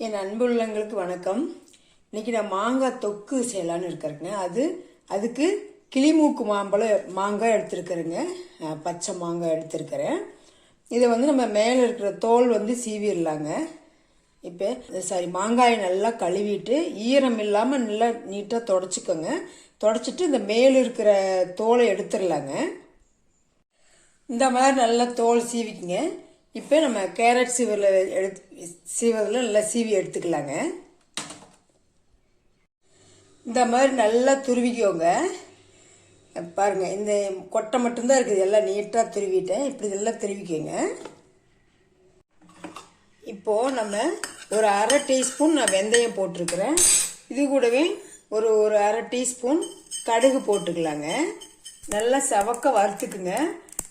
என் அன்புள்ளங்களுக்கு வணக்கம். இன்னைக்கு நான் மாங்காய் தொக்கு செய்யலான்னு இருக்கிறேங்க. அதுக்கு கிளிமூக்கு மாங்காய் எடுத்துருக்கிறேங்க. பச்சை மாங்காய் எடுத்துருக்கிறேன். இதை நம்ம மேலே இருக்கிற தோல் சீவிடலாங்க. இப்போ மாங்காயை நல்லா கழுவிட்டு ஈரம் இல்லாமல் நல்லா நீட்டாக தொடச்சிக்கோங்க. தொடச்சிட்டு இந்த மேலே இருக்கிற தோலை எடுத்துடலாங்க. இந்த மாதிரி நல்லா தோல் சீவிக்குங்க. இப்போ நம்ம கேரட் சீவதில் நல்லா சீவி எடுத்துக்கலாங்க. இந்த மாதிரி நல்லா துருவிக்கோங்க. பாருங்க, இந்த கொட்டை மட்டும்தான் இருக்குது, எல்லாம் நீட்டாக துருவிட்டேன். இப்படி இதெல்லாம் துருவிக்கோங்க. இப்போது நம்ம ஒரு அரை டீஸ்பூன் நான் வெந்தயம் போட்டிருக்கிறேன். இது கூடவே ஒரு அரை டீஸ்பூன் கடுகு போட்டுக்கலாங்க. நல்லா செவக்க வறுத்துக்குங்க.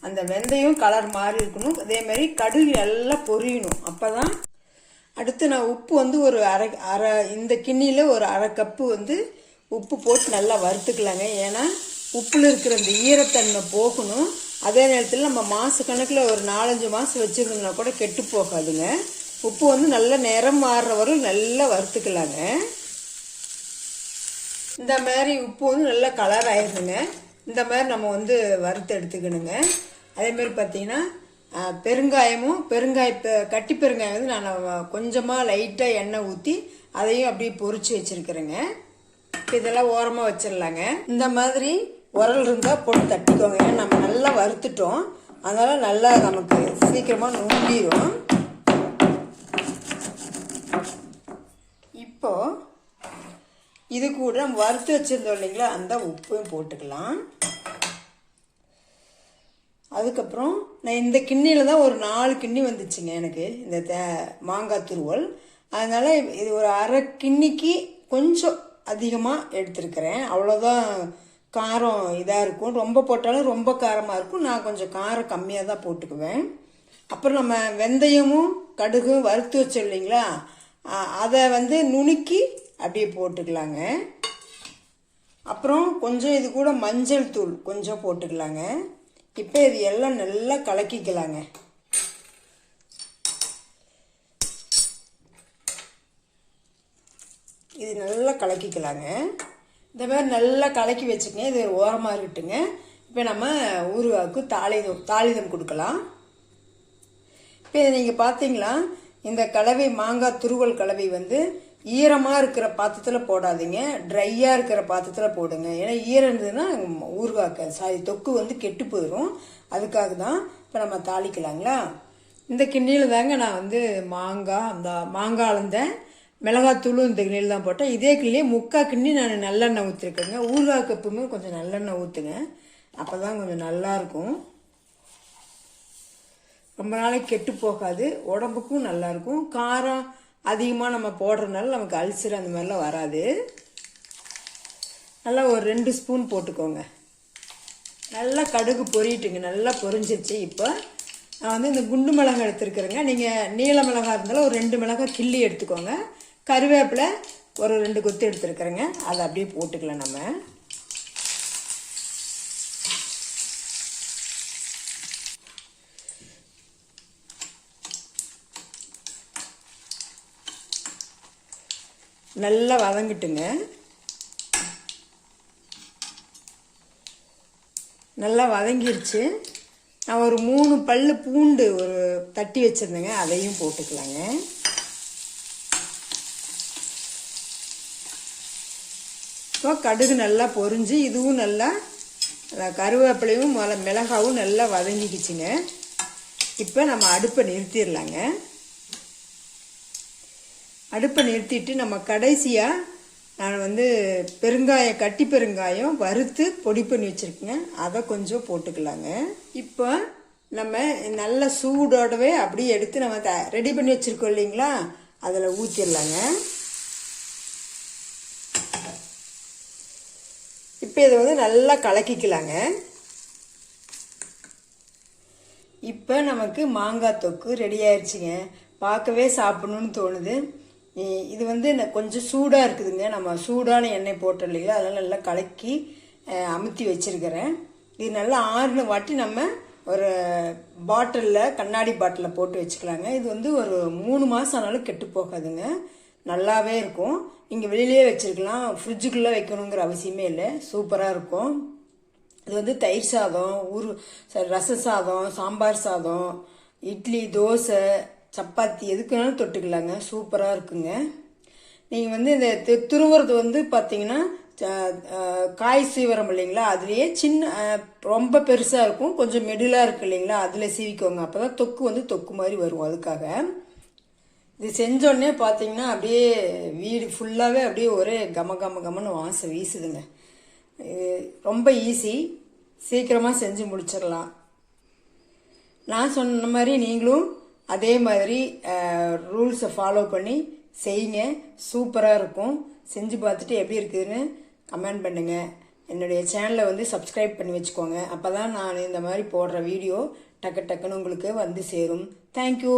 அந்த வெந்தயம் கலர் மாறி இருக்கணும். அதே மாதிரி கடுகு நல்லா பொரியணும். அப்போ தான் அடுத்து நான் உப்பு ஒரு அரை இந்த கிண்ணியில் ஒரு அரை கப்பு உப்பு போட்டு நல்லா வறுத்துக்கலாங்க. ஏன்னா உப்பில் இருக்கிற இந்த ஈரத்தன்மை போகணும். அதே நேரத்தில் நம்ம மாதக்கணக்கில் ஒரு 4-5 மாதம் வச்சுருந்தோம்னா கூட கெட்டு போகாதுங்க. உப்பு நல்லா நிறம் மாறுற வரையும் நல்லா வறுத்துக்கலாங்க. இந்த மாதிரி உப்பு நல்லா கலர் ஆயிடுதுங்க. இந்த மாதிரி நம்ம வறுத்து எடுத்துக்கணுங்க. அதேமாதிரி பார்த்தீங்கன்னா பெருங்காயமும் கட்டி பெருங்காயம் நான் கொஞ்சமாக லைட்டாக எண்ணெய் ஊற்றி அதையும் அப்படியே பொரிச்சு வச்சுருக்கிறேங்க. இதெல்லாம் ஓரமாக வச்சிடலாங்க. இந்த மாதிரி உரல் இருந்தால் போட்டு தட்டிக்கோங்க. ஏன்னா நம்ம நல்லா வறுத்துட்டோம், அதனால் நல்லா நமக்கு சீக்கிரமாக நுங்கிடும். இப்போ இது கூட நம்ம வறுத்து வச்சுருந்தோம் இல்லைங்களா, அந்த உப்பையும் போட்டுக்கலாம். அதுக்கப்புறம் நான் இந்த கிண்ணியில் தான் ஒரு 4 கிண்ணி வந்துச்சுங்க எனக்கு இந்த மாங்காய் துருவல். அதனால் இது ஒரு அரை கிண்ணிக்கு கொஞ்சம் அதிகமாக எடுத்துருக்கிறேன். அவ்வளோதான் காரம் இதாக இருக்கும். ரொம்ப போட்டாலும் ரொம்ப காரமாக இருக்கும். நான் கொஞ்சம் காரம் கம்மியாக தான் போட்டுக்குவேன். அப்புறம் நம்ம வெந்தயமும் கடுகும் வறுத்து வச்சோம் இல்லைங்களா, அதை நுணுக்கி அப்படியே போட்டுக்கலாங்க. அப்புறம் கொஞ்சம் இது கூட மஞ்சள் தூள் கொஞ்சம் போட்டுக்கலாங்க. இப்போ இது எல்லாம் நல்லா கலக்கிக்கலாங்க. இது நல்லா கலக்கிக்கலாங்க. இந்த மாதிரி நல்லா கலக்கி வச்சுக்கங்க. இது ஓரமாக இருக்கட்டுங்க. இப்போ நம்ம ஊறுகாய்க்கு தாளிதம் கொடுக்கலாம். இப்போ இதை நீங்கள் பார்த்தீங்களா, இந்த கலவை மாங்காய் துருவல் கலவை ஈரமாக இருக்கிற பாத்திரத்தில் போடாதீங்க, ட்ரையாக இருக்கிற பாத்திரத்தில் போடுங்க. ஏன்னா ஈரம் இருந்ததுன்னா ஊறுகாய் தொக்கு கெட்டு போயிடும். அதுக்காக தான் இப்போ நம்ம தாளிக்கலாங்களா. இந்த கிண்ணியில் தாங்க நான் மாங்காய் அளந்த மிளகாத்தூளும் இந்த கிண்ணியில் தான் போட்டேன். இதே கிண்ணிலே 3/4 கிண்ணி நான் நல்லெண்ணெய் ஊற்றிருக்கேங்க. ஊறுகாய்க்கு எப்பவுமே கொஞ்சம் நல்லெண்ணெய் ஊற்றுங்க, அப்போ தான் கொஞ்சம் நல்லாயிருக்கும். ரொம்ப நாளைக்கு கெட்டு போகாது, உடம்புக்கும் நல்லாயிருக்கும். காரம் அதிகமாக நம்ம போடுறதுனால நமக்கு அல்சர் அந்த மாதிரிலாம் வராது. நல்லா ஒரு 2 ஸ்பூன் போட்டுக்கோங்க. நல்லா கடுகு பொரிட்டுங்க. நல்லா பொரிஞ்சிருச்சு. இப்போ நான் இந்த குண்டு மிளகாய் எடுத்துருக்குறேங்க. நீங்கள் நீல மிளகாய் இருந்தாலும் ஒரு 2 மிளகாய் கிள்ளி எடுத்துக்கோங்க. கருவேப்பிலை ஒரு 2 கொத்து எடுத்துருக்குறேங்க. அதை அப்படியே போட்டுக்கலாம். நம்ம நல்லா வதங்கிட்டுங்க. நல்லா வதங்கிருச்சு. நான் ஒரு 3 பல்லு பூண்டு ஒரு தட்டி வச்சுருந்தேங்க, அதையும் போட்டுக்கலாங்க. இப்போ கடுகு நல்லா பொரிஞ்சு இதுவும் நல்லா கருவேப்பிலையும் மிளகாவும் நல்லா வதங்கிக்குச்சுங்க. இப்போ நம்ம அடுப்பை நிறுத்திடலாங்க. அடுப்பை நிறுத்திட்டு நம்ம கடைசியாக நான் கட்டி பெருங்காயம் வறுத்து பொடி பண்ணி வச்சுருக்கேங்க, அதை கொஞ்சம் போட்டுக்கலாங்க. இப்போ நம்ம நல்ல சூடோடவே அப்படியே எடுத்து நம்ம ரெடி பண்ணி வச்சுருக்கோம் இல்லைங்களா, அதில் ஊற்றிடலாங்க. இப்போ இதை நல்லா கலக்கிக்கலாங்க. இப்போ நமக்கு மாங்காய் தொக்கு ரெடி ஆயிடுச்சுங்க. பார்க்கவே சாப்பிடணும்னு தோணுது. இது கொஞ்சம் சூடாக இருக்குதுங்க. நம்ம சூடான எண்ணெய் போட்டோம் இல்லைங்களா, அதெல்லாம் நல்லா கலக்கி அமுத்தி வச்சுருக்கிறேன். இது நல்லா ஆறுன வாட்டி நம்ம ஒரு பாட்டிலில் கண்ணாடி பாட்டிலில் போட்டு வச்சுக்கலாங்க. இது வந்து ஒரு 3 மாதம் ஆனாலும் கெட்டு போகாதுங்க, நல்லாவே இருக்கும். நீங்கள் வெளியிலே வச்சுருக்கலாம், ஃப்ரிட்ஜுக்குள்ளே வைக்கணுங்கிற அவசியமே இல்லை, சூப்பராக இருக்கும். இது வந்து தயிர் சாதம், ரச சாதம், சாம்பார் சாதம், இட்லி, தோசை, சப்பாத்தி எதுக்கு வேணாலும் தொட்டுக்கலாங்க, சூப்பராக இருக்குங்க. நீங்கள் வந்து இந்த துருவுறது வந்து பார்த்தீங்கன்னா காய் சீவரம் இல்லைங்களா, அதுலேயே சின்ன ரொம்ப பெருசாக இருக்கும், கொஞ்சம் மெடிலாக இருக்குது இல்லைங்களா, அதில் சீவிக்கோங்க. அப்போ தான் தொக்கு வந்து தொக்கு மாதிரி வரும். அதுக்காக இது செஞ்சோடனே பார்த்தீங்கன்னா அப்படியே வீடு ஃபுல்லாகவே அப்படியே ஒரே கம கம கமன்னு வாசம் வீசுதுங்க. ரொம்ப ஈஸி, சீக்கிரமாக செஞ்சு முடிச்சிடலாம். நான் சொன்ன மாதிரி நீங்களும் அதே மாதிரி ரூல்ஸை ஃபாலோ பண்ணி செய்யுங்க, சூப்பராக இருக்கும். செஞ்சு பார்த்துட்டு எப்படி இருக்குதுன்னு கமெண்ட் பண்ணுங்கள். என்னுடைய சேனலை வந்து சப்ஸ்கிரைப் பண்ணி வச்சுக்கோங்க, அப்போ தான் நான் இந்த மாதிரி போடுற வீடியோ டக்கு டக்குன்னு உங்களுக்கு வந்து சேரும். தேங்க்யூ.